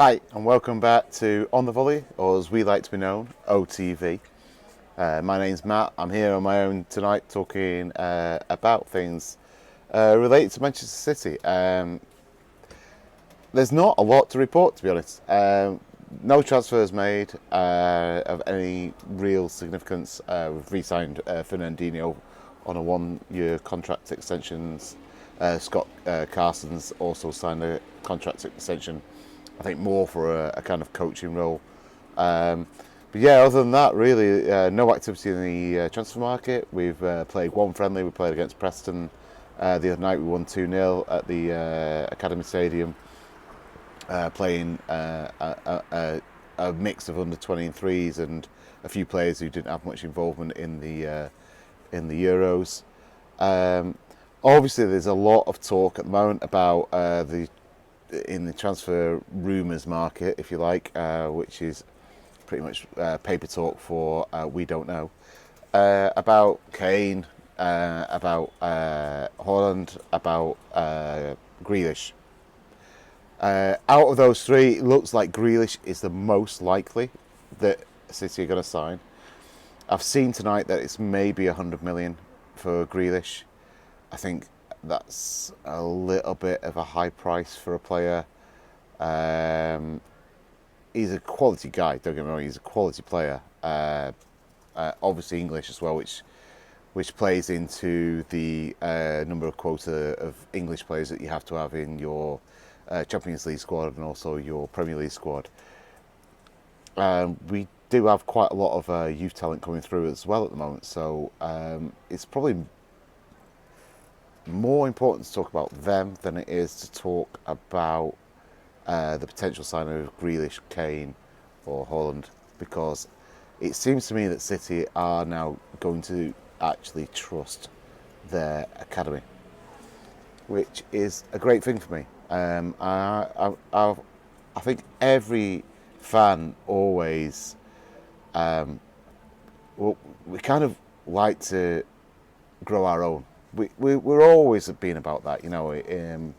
Hi, and welcome back to On the Volley, or as we like to be known, OTV. My name's Matt. I'm here on my own tonight talking about things related to Manchester City. There's not a lot to report, to be honest. No transfers made of any real significance. We've re-signed Fernandinho on a one-year contract extension. Scott Carson's also signed a contract extension, I think more for a kind of coaching role. But yeah, other than that, really, no activity in the transfer market. We've played one friendly. We played against Preston the other night. We won 2-0 at the Academy Stadium, playing a mix of under 23s and a few players who didn't have much involvement in the Euros. Obviously, there's a lot of talk at the moment about in the transfer rumours market, if you like, which is pretty much paper talk for we don't know, about Kane, about Holland, about Grealish. Out of those three, it looks like Grealish is the most likely that City are going to sign. I've seen tonight that it's maybe 100 million for Grealish. I think that's a little bit of a high price for a player. He's a quality guy, don't get me wrong, he's a quality player. Obviously English as well, which plays into the number of quota of English players that you have to have in your Champions League squad and also your Premier League squad. We do have quite a lot of youth talent coming through as well at the moment, so it's probably more important to talk about them than it is to talk about the potential signing of Grealish, Kane or Holland, because it seems to me that City are now going to actually trust their academy, which is a great thing for me. I think every fan always, we kind of like to grow our own. We're always been about that, you know, in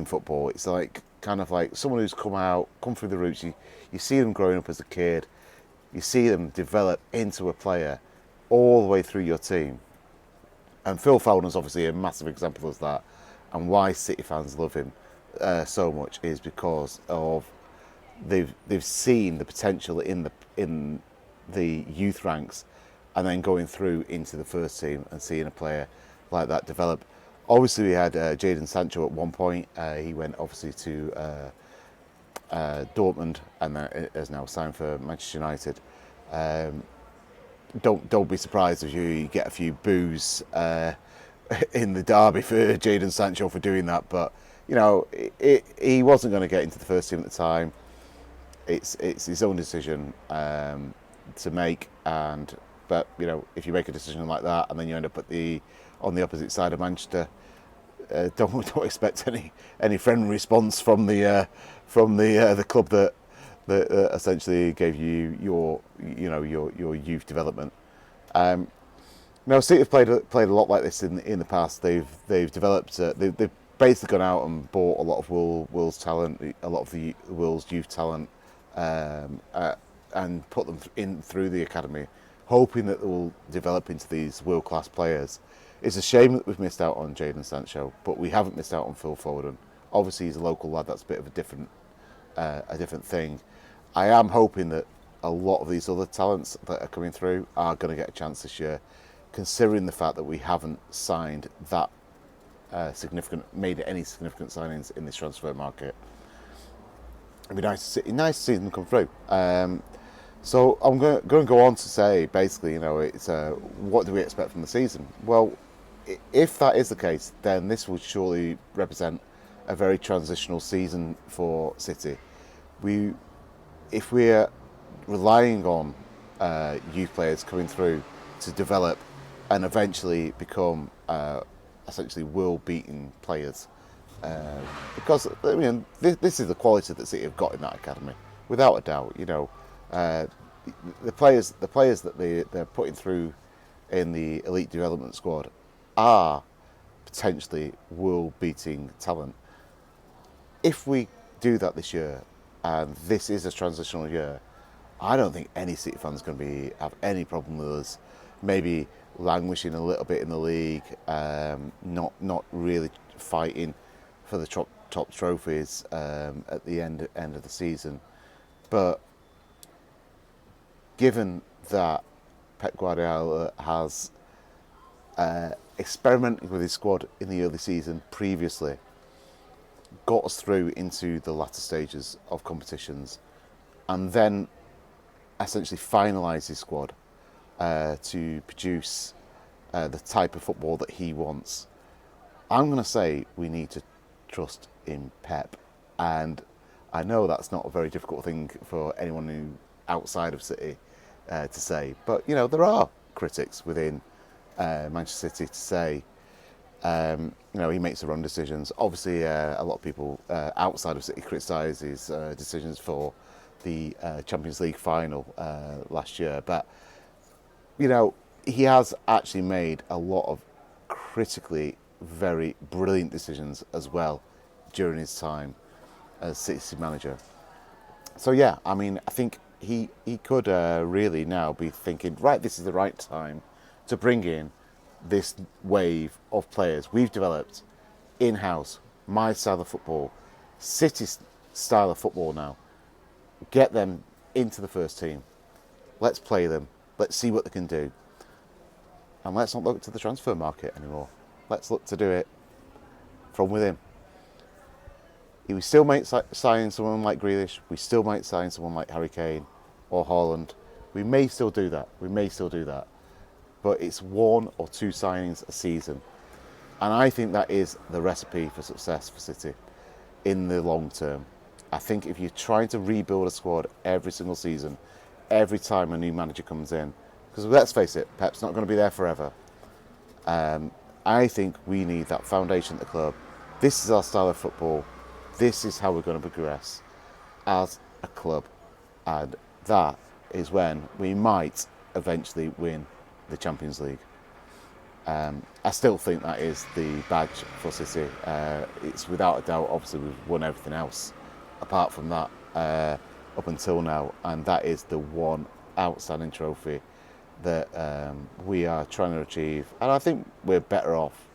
football. It's like kind of like someone who's come through the roots. You see them growing up as a kid, you see them develop into a player all the way through your team. And Phil Foden's obviously a massive example of that. And why City fans love him so much is because of they've seen the potential in the youth ranks, and then going through into the first team and seeing a player like that develop. Obviously, we had Jadon Sancho at one point. He went obviously to Dortmund and is now signed for Manchester United. Don't be surprised if you get a few boos in the derby for Jadon Sancho for doing that. But you know, he wasn't going to get into the first team at the time. It's his own decision to make, but you know, if you make a decision like that and then you end up on the opposite side of Manchester, don't expect any friendly response from the club that essentially gave you your youth development. Now, City have played a lot like this in the past. They've developed. They've basically gone out and bought a lot of Wolves talent, a lot of the Wolves youth talent, and put them in through the academy, hoping that they will develop into these world-class players. It's a shame that we've missed out on Jadon Sancho, but we haven't missed out on Phil Foden. Obviously, he's a local lad. That's a bit of a different thing. I am hoping that a lot of these other talents that are coming through are going to get a chance this year, considering the fact that we haven't signed that made any significant signings in this transfer market. It'd be nice to see them come through. So I'm going to go on to say, basically, you know, it's what do we expect from the season? Well, if that is the case, then this will surely represent a very transitional season for City. If we're relying on youth players coming through to develop and eventually become essentially world-beating players, because I mean this is the quality that City have got in that academy, without a doubt. You know, the players that they're putting through in the elite development squad are potentially world-beating talent. If we do that this year, and this is a transitional year, I don't think any City fan's going to have any problem with us maybe languishing a little bit in the league, not really fighting for the top trophies at the end of the season. But given that Pep Guardiola has experimented with his squad in the early season previously, got us through into the latter stages of competitions, and then essentially finalise his squad to produce the type of football that he wants. I'm going to say we need to trust in Pep, and I know that's not a very difficult thing for anyone who outside of City to say, but there are critics within Manchester City to say he makes the wrong decisions. Obviously, a lot of people outside of City criticise his decisions for the Champions League final last year, but he has actually made a lot of critically very brilliant decisions as well during his time as City manager. So yeah, I think he could really now be thinking, right, this is the right time to bring in this wave of players we've developed in-house, my style of football, City's style of football now. Get them into the first team. Let's play them. Let's see what they can do. And let's not look to the transfer market anymore. Let's look to do it from within. We still might sign someone like Grealish. We still might sign someone like Harry Kane or Haaland. We may still do that. But it's 1 or 2 signings a season. And I think that is the recipe for success for City in the long term. I think if you're trying to rebuild a squad every single season, every time a new manager comes in, because let's face it, Pep's not going to be there forever. I think we need that foundation at the club. This is our style of football. This is how we're going to progress as a club. And that is when we might eventually win the Champions League. I still think that is the badge for City. It's without a doubt, obviously we've won everything else apart from that up until now, and that is the one outstanding trophy that we are trying to achieve, and I think we're better off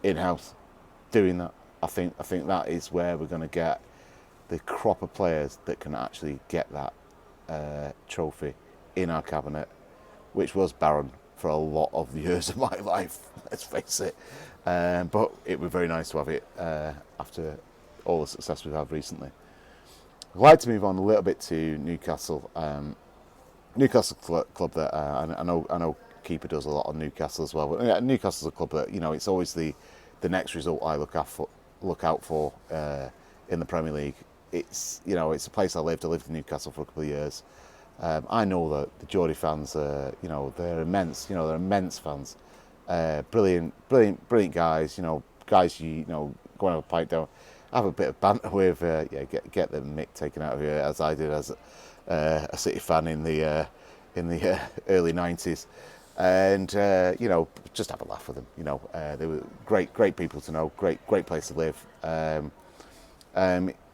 in-house doing that. I think that is where we're going to get the crop of players that can actually get that trophy in our cabinet, which was barren for a lot of the years of my life, let's face it. But it was very nice to have it after all the success we've had recently. I'd like to move on a little bit to Newcastle. Newcastle club that I know Keeper does a lot on Newcastle as well. But Newcastle's a club that it's always the next result I look out for in the Premier League. It's it's a place I lived. I lived in Newcastle for a couple of years. I know that the Geordie fans, they're immense. They're immense fans. Brilliant guys. Guys you go and have a pint down, have a bit of banter with. Get the mick taken out of you, as I did as a City fan in the early '90s, and just have a laugh with them. They were great people to know. Great place to live.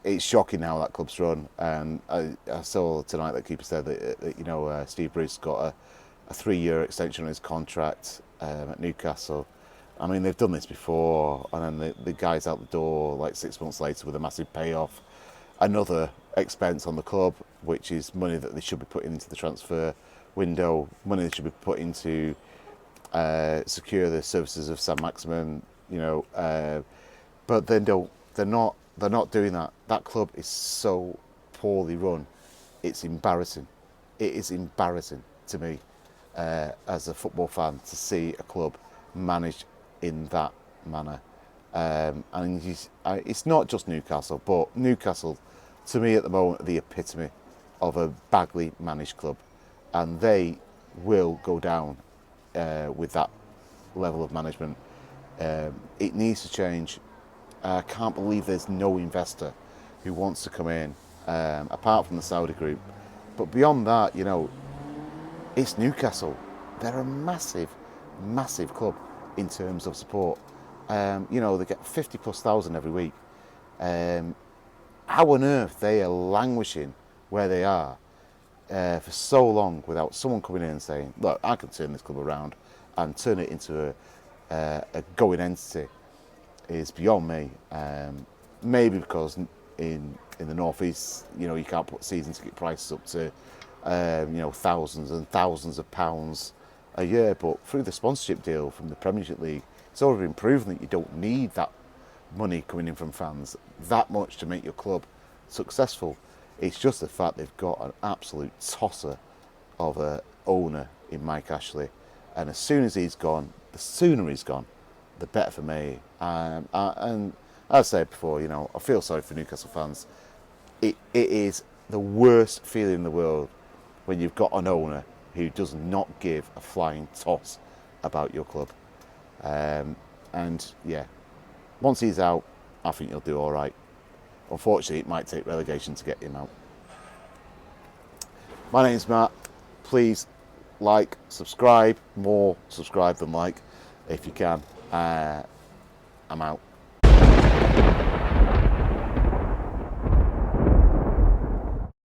It's shocking how that club's run, and I saw tonight that Keeper said that Steve Bruce got a 3-year extension on his contract at Newcastle. I mean, they've done this before, and then the guy's out the door like 6 months later with a massive payoff. Another expense on the club, which is money that they should be putting into the transfer window, money they should be putting to secure the services of Sam Maximin. But they're not doing that. That club is so poorly run. It's embarrassing. It is embarrassing to me as a football fan to see a club managed in that manner. And it's not just Newcastle, but Newcastle, to me at the moment, are the epitome of a badly managed club, and they will go down with that level of management. It needs to change. I can't believe there's no investor who wants to come in, apart from the Saudi group. But beyond that, it's Newcastle. They're a massive, massive club in terms of support. They get 50+ thousand every week. how on earth they are languishing where they are for so long without someone coming in and saying, look, I can turn this club around and turn it into a going entity, is beyond me. Maybe because in the northeast, you can't put season ticket prices up to thousands and thousands of pounds a year, but through the sponsorship deal from the Premiership League, it's already been proven that you don't need that money coming in from fans that much to make your club successful. It's just the fact they've got an absolute tosser of a owner in Mike Ashley, and as soon as he's gone, the sooner he's gone, the better for me. And as I said before, I feel sorry for Newcastle fans. It is the worst feeling in the world when you've got an owner who does not give a flying toss about your club. And yeah, once he's out, I think he'll do all right. Unfortunately, it might take relegation to get him out. My name's Matt. Please like, subscribe, more subscribe than like if you can. I'm out.